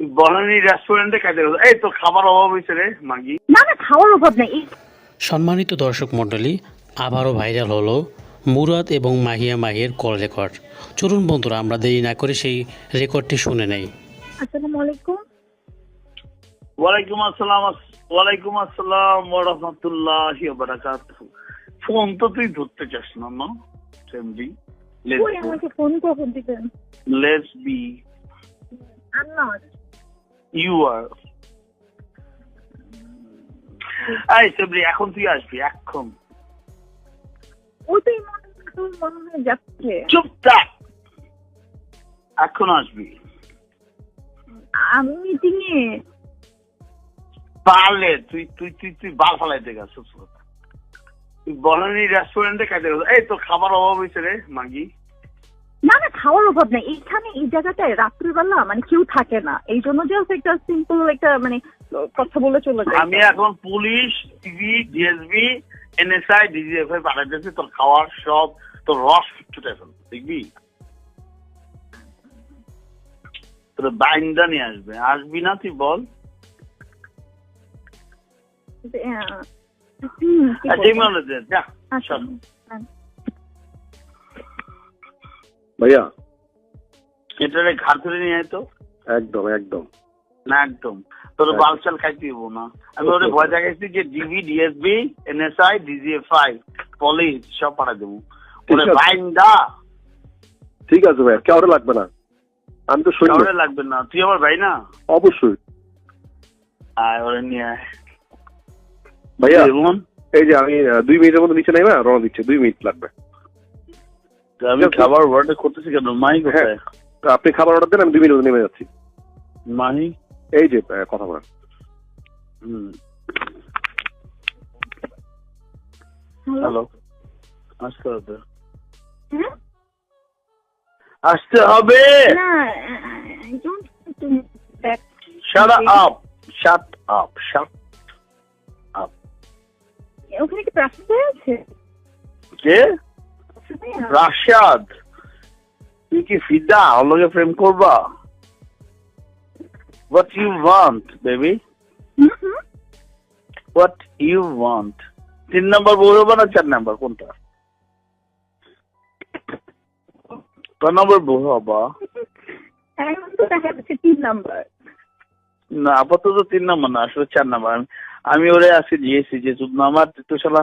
বনানী রেস্টুরেন্টে খাইতে গেছো, এই তো খাবার অভাব হয়েছে রে মাগি। না না, খাওয়ার অভাব নেই। সম্মানিত দর্শক মণ্ডলী, আবারও ভাইরাল হলো মুরাদ এবং মাহিয়া মাহির কল রেকর্ড। চলুন বন্ধুরা, আমরা দেরি না করে সেই রেকর্ডটি শুনে নেই। আসসালামু আলাইকুম। ওয়ালাইকুম আসসালাম। ওয়ালাইকুম আসসালাম ওয়া রাহমাতুল্লাহি ওয়া বারাকাতুহু। ফোন তো তুই ধরতে চাস না, না সেমডি। কই আমাকে ফোন কখন দিবেন? Let's be I am not. You are. এই সেমডি, এখন তুই আসবি এখন। ওইটাই মনে হয় যাচ্ছে। চুপ থাক, এখন আসবি। আমি মিটিং এ। পারলে তুই তুই তুই তুই বাল ফালাইতে গেছিস। তুই বনানী রেস্টুরেন্টে খাইতে গেছো, এই তো খাবার অভাব হয়েছে রে মাগি। না না, খাওয়ার অভাব নেই। এইখানে এই জায়গাটায় রাত্রিবেলা মানে কেউ থাকে না, এই জন্য জাস্ট একটা সিম্পল একটা মানে কথা বলে চলে যায়। আমি এখন police, TV, DSB, NSI, DGFI পাঠাইতেছি, তোর খাওয়ার সব তোর রস ছুটে ফেল, দেখবি। তোর বাইন্দা নিয়ে আসবে, আসবি না তুই বল। ঠিক মনে দে, যা চল। ভাইয়া এটারে ঘাট ধরে নিয়ে আয় তো। একদম একদম না একদম, তোর বালচাল খাইতে হবো না। আমি ওরে ভয় দেখাইছি যে DB, DSB, NSI, DGFI, police সব পাঠা দেবো। ওরে ঠিক আছে। বাইন্দা। ঠিক আছে ভাইয়া, কেউ লাগবে না, আমি তো সৈন্য। কাউরে লাগবে না, তুই আমার ভাই না। অবশ্যই আয় ওরে নিয়ে আয়। ভাইয়া, এমন এই যে আমি 2 মিনিটের মধ্যে নিচে নাই না, রওনা দিচ্ছে, 2 মিনিট লাগবে। আমি খাবার অর্ডার করতেছি কেন? মাহি কোথায়? তো আপনি খাবার অর্ডার দেন, আমি 2 মিনিটের মধ্যে নেমে যাচ্ছি। মাহি এই যে কথা বলেন। হ্যালো, আসতে হবে, আসতে হবে। না, Shut up, shut up, shut up. ওখানে কি প্রাসাদ আছে? কে? রাশাদ, তুই কি ফিদা আমাকে প্রেম করবা? What you want, baby? What you want? 3 নম্বর বউ হবা না 4 নম্বর, কোনটা? 4 নম্বর বউ হবা? এখন তো দেখা যাচ্ছে 3 নাম্বার। না, আপাতত 3 নম্বর না, আসলে 4 নম্বর। আমি ওরে আজকে দিয়েছি যে আমার তো শালা